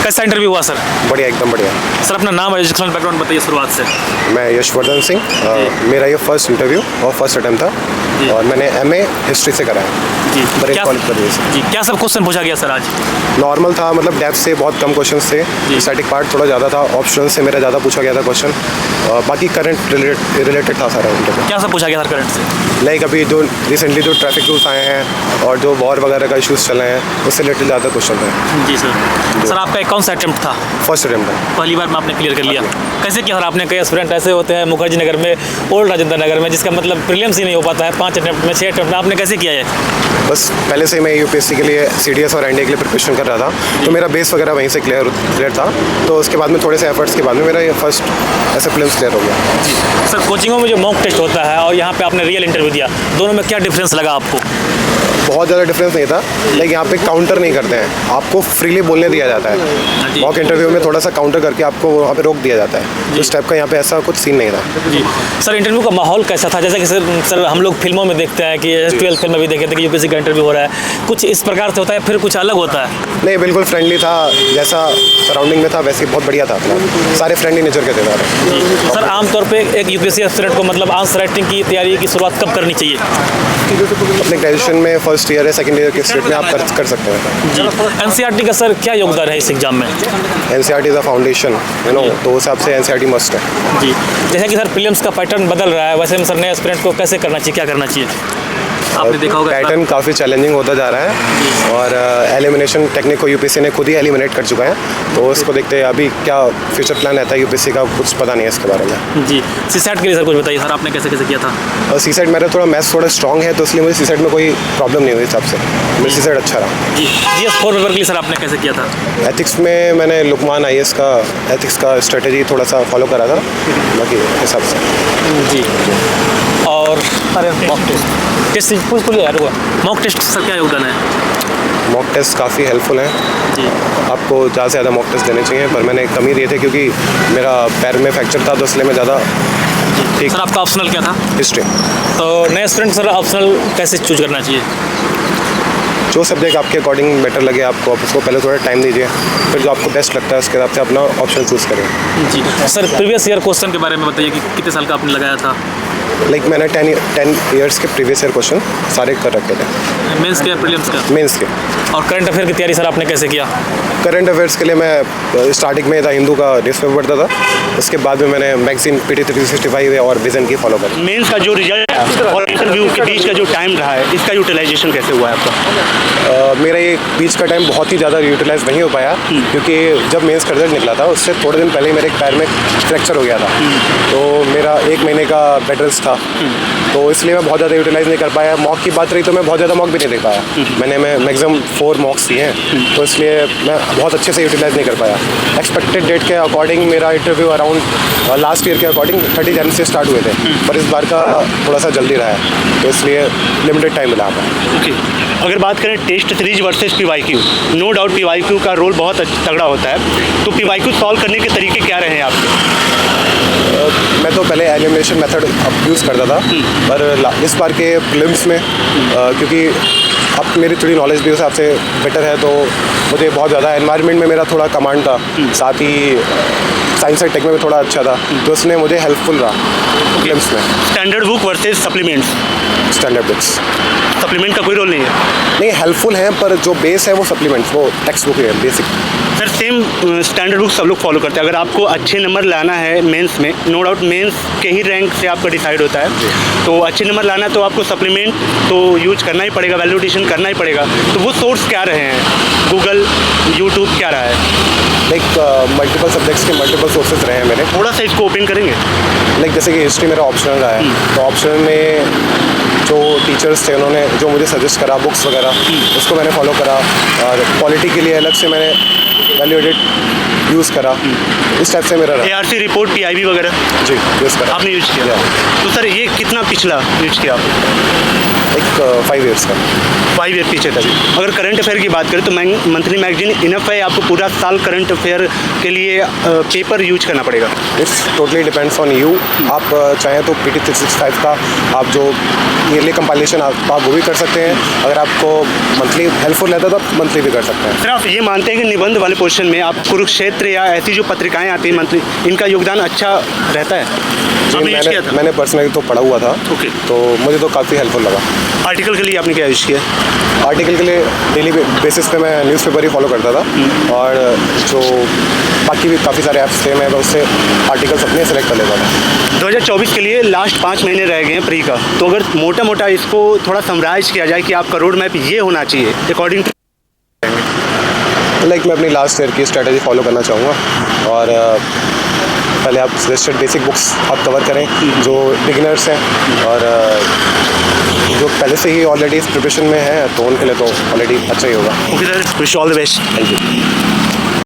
कैसा इंटरव्यू हुआ सर? बढ़िया, एकदम बढ़िया। सर अपना नाम और एजुकेशनल बैकग्राउंड बताइए शुरुआत से। मैं यशवर्धन सिंह, मेरा ये फर्स्ट इंटरव्यू और फर्स्ट अटेम्प्ट था और मैंने एमए हिस्ट्री से करा है जी बरेली कॉलेज बरेली से। जी क्या सब क्वेश्चन पूछा गया सर आज? नॉर्मल था, मतलब डेप्थ से बहुत कम क्वेश्चन थे, स्टैटिक पार्ट थोड़ा ज़्यादा था, ऑप्शन से मेरा ज़्यादा पूछा गया था क्वेश्चन, बाकी करंट रिलेटेड था सारा इंटरव्यू। क्या सब पूछा गया सर करंट से? लाइक अभी जो रिसेंटली जो ट्रैफिक रूल्स आए हैं और जो वॉर वगैरह का इशूज़ चले हैं उससे रिलेटेड ज़्यादा क्वेश्चन थे। जी सर आपका कौन सा अटेम्प्ट था? फर्स्ट अटेम्प्ट था। पहली बार में आपने क्लियर कर लिया? कैसे किया सर आपने? कई एस्पिरेंट ऐसे होते हैं मुखर्जी नगर में, ओल्ड राजेंद्र नगर में, जिसका मतलब प्रीलिम्स ही नहीं हो पाता है 5 अटेम्प्ट में 6 अटेम्प्ट में, आपने कैसे किया है? बस पहले से मैं यूपीएससी के लिए सीडीएस और एनडीए के लिए प्रिपरेशन कर रहा था, तो मेरा बेस वगैरह वहीं से क्लियर था, तो उसके बाद में थोड़े से एफर्ट्स के बाद में मेरा ये फर्स्ट ऐसे प्रीलिम्स क्लियर हो गया। जी सर कोचिंगों में जो मॉक टेस्ट होता है और यहाँ पे आपने रियल इंटरव्यू दिया, दोनों में क्या डिफरेंस लगा आपको? बहुत ज़्यादा डिफरेंस नहीं था, लेकिन यहाँ पे काउंटर नहीं करते हैं, आपको फ्रीली बोलने दिया जाता है। मॉक इंटरव्यू में थोड़ा सा काउंटर करके आपको वहाँ पे रोक दिया जाता है, तो इस टाइप का यहाँ पे ऐसा कुछ सीन नहीं था। जी सर इंटरव्यू का माहौल कैसा था? जैसे कि सर हम लोग फिल्मों में देखते हैं कि 12th फिल्म में भी देखे थे कि यूपीएससी का इंटरव्यू हो रहा है, कुछ इस प्रकार से होता है फिर कुछ अलग होता है? नहीं, बिल्कुल फ्रेंडली था, जैसा सराउंडिंग में था वैसे बहुत बढ़िया था अपना, सारे फ्रेंडली नेचर के थे सारे। जी सर आमतौर पे एक यूपीएससी एस्पिरेंट को मतलब आंसर राइटिंग की तैयारी की शुरुआत कब करनी चाहिए? अपने ग्रेजुएशन में फर्स्ट ईयर या सेकंड ईयर के स्टेट में आप कर सकते हैं। जी एनसीईआरटी का सर क्या योगदान है इस एग्जाम में? एनसीईआरटी इज़ अ फाउंडेशन, तो उस हिसाब से एनसीईआरटी मस्ट है। जी जैसे कि सर प्रीलिम्स का पैटर्न बदल रहा है, वैसे में सर नए एस्पिरेंट को कैसे करना चाहिए, क्या करना चाहिए? आपने देखा होगा पैटर्न काफ़ी चैलेंजिंग होता जा रहा है और एलिमिनेशन टेक्निक को यूपीएससी ने खुद ही एलिमिनेट कर चुका है, तो उसको देखते हैं अभी क्या फ्यूचर प्लान रहता है यूपीएससी का, कुछ पता नहीं है इसके बारे में। जी सीसेट के लिए सर कुछ बताइए सर, आपने कैसे कैसे किया था? और सीसेट मेरा थोड़ा मैथ्स थोड़ा स्ट्रॉन्ग है, तो इसलिए मुझे सीसेट में कोई प्रॉब्लम नहीं हुई हिसाब से, मेरा सीसेट अच्छा रहा। जी जीएस 4 पेपर के लिए सर आपने कैसे किया था? एथिक्स में मैंने लुकमान आईएएस का एथिक्स का स्ट्रेटेजी थोड़ा सा फॉलो करा था, बाकी हिसाब से। जी और अरे मॉक टेस्ट पूछ यार हुआ मॉक टेस्ट सर क्या योगदान है? मॉक टेस्ट काफ़ी हेल्पफुल हैं, जी आपको ज़्यादा से ज़्यादा मॉक टेस्ट देने चाहिए, पर मैंने कम ही दिए थे क्योंकि मेरा पैर में फ्रैक्चर था, तो इसलिए मैं ज़्यादा ठीक। सर आपका ऑप्शनल क्या था? हिस्ट्री। तो नए स्टूडेंट सर ऑप्शनल कैसे चूज करना चाहिए? जो सब्जेक्ट आपके अकॉर्डिंग बेटर लगे आपको, आप उसको पहले थोड़ा टाइम दीजिए, फिर जो आपको बेस्ट लगता है उसके हिसाब से अपना ऑप्शन चूज़ करें। जी सर प्रीवियस ईयर क्वेश्चन के बारे में बताइए कि कितने साल का आपने लगाया था? लाइक मैंने 10 ईयर्स के प्रीवियस ईयर क्वेश्चन सारे कर रखे थे। मेंस के या प्रीलिम्स का? मेंस के। और करंट अफेयर की तैयारी सर आपने कैसे किया? करंट अफेयर्स के लिए मैं स्टार्टिंग में था हिंदू का न्यूज़पेपर पढ़ता था, उसके बाद में मैंने मैगजीन PT 365 और विजन की फॉलो करी। मेंस का जो रिजल्ट और इंटरव्यू के बीच का जो टाइम रहा है, इसका यूटिलाइजेशन कैसे हुआ है आपका? मेरा ये बीच का टाइम बहुत ही ज़्यादा यूटिलाइज नहीं हो पाया, क्योंकि जब मेंस का रिजल्ट निकला था उससे थोड़े दिन पहले मेरे पैर में फ्रैक्चर हो गया था, तो मेरा 1 महीने का बेड रेस्ट था, तो इसलिए मैं बहुत ज़्यादा यूटिलाइज नहीं कर पाया। मॉक की बात रही तो मैं बहुत ज़्यादा मॉक भी नहीं दे पाया, मैं मैक्सिमम 4 मॉक्स दिए हैं, तो इसलिए मैं बहुत अच्छे से यूटिलाइज नहीं कर पाया। एक्सपेक्टेड डेट के अकॉर्डिंग मेरा इंटरव्यू अराउंड लास्ट ईयर के अकॉर्डिंग 30 जनवरी से स्टार्ट हुए थे, पर इस बार का थोड़ा सा जल्दी रहा है, तो इसलिए लिमिटेड टाइम मिला हमें। ओके, अगर बात करें test series versus PYQ, no doubt PYQ का रोल बहुत तगड़ा होता है, तो PYQ सॉल्व करने के तरीके क्या रहे हैं आपके? मैं तो पहले एलिमिनेशन मेथड यूज़ करता था, पर इस बार के प्रीलिम्स में क्योंकि अब मेरी थोड़ी नॉलेज भी उस हिसाब से बेटर है, तो मुझे बहुत ज़्यादा एनवायरनमेंट में मेरा थोड़ा कमांड था, साथ ही साइंस एंड टेक में भी थोड़ा अच्छा था, तो उसने मुझे हेल्पफुल रहा प्रीलिम्स में। Standard book versus supplements? Standard books. Supplement का कोई रोल नहीं है? नहीं, हेल्पफुल है, पर जो बेस है वो सप्लीमेंट्स, वो टेक्स्ट बुक है basic. Sir same standard book सब लोग फॉलो करते हैं, अगर आपको अच्छे नंबर लाना है मेंस में, नो डाउट मेंस के ही रैंक से आपका डिसाइड होता है, तो अच्छे नंबर लाना है तो आपको सप्लीमेंट तो यूज करना ही पड़ेगा, वैल्यूडेशन करना ही पड़ेगा, तो वो सोर्स क्या रहे हैं? गूगल, यूट्यूब क्या रहा है? लाइक मल्टीपल सब्जेक्ट्स के मल्टीपल सोर्सेज रहे हैं मेरे। थोड़ा सा इसको ओपन करेंगे? लाइक जैसे कि हिस्ट्री मेरा ऑप्शनल रहा है, तो ऑप्शनल में जो टीचर्स थे उन्होंने जो मुझे सजेस्ट करा बुक्स वगैरह, उसको मैंने फॉलो करा, और पॉलिटी के लिए अलग से मैंने वैल्यू एडेड यूज़ करा, इस टाइप से मेरा रहा। ARC रिपोर्ट PIB वगैरह जी यूज़ करा आपने यूज किया। Yeah. तो सर ये कितना पिछला यूज किया आपने? एक 5 ईयर्स का। 5 ईयर पीछे तक। अगर करंट अफेयर की बात करें तो मंथली मैगजीन इनफ है, आपको पूरा साल करंट अफेयर के लिए पेपर यूज करना पड़ेगा? It's totally depends on you. आप चाहें तो PT 365 का आप जो ईयरली कंपाइलेशन आप वो भी कर सकते हैं। अगर आपको मंथली हेल्पफुल रहता है तो आप मंथली भी कर सकते हैं। सर आप ये मानते हैं कि निबंध वाले पोर्शन में आप कुरुक्षेत्र या ऐसी जो पत्रिकाएं आती हैं मंथली, इनका योगदान अच्छा रहता है? जी आपने यूज किया था? मैंने पर्सनली तो पढ़ा हुआ था। ओके। तो मुझे तो काफ़ी हेल्पफुल लगा। आर्टिकल के लिए आपने क्या यूज किया? आर्टिकल के लिए डेली बेसिस पे मैं न्यूज़पेपर ही फॉलो करता था और जो बाकी भी काफ़ी सारे ऐप्स थे मैं उससे आर्टिकल्स अपने सेलेक्ट कर लेता था। 2024 के लिए लास्ट 5 महीने रह गए हैं प्री का, तो अगर मोटा मोटा इसको थोड़ा समराइज किया जाए कि आपका रोड मैप ये होना चाहिए अकॉर्डिंग टू, लाइक मैं अपनी लास्ट ईयर की स्ट्रेटजी फॉलो करना चाहूँगा और पहले आप सजेस्टेड बेसिक बुक्स आप कवर करें जो बिगिनर्स हैं और जो पहले से ही ऑलरेडी इस प्रिपरेशन में है तो उनके लिए तो ऑलरेडी अच्छा ही होगा। Okay sir, wish all the best. Thank you.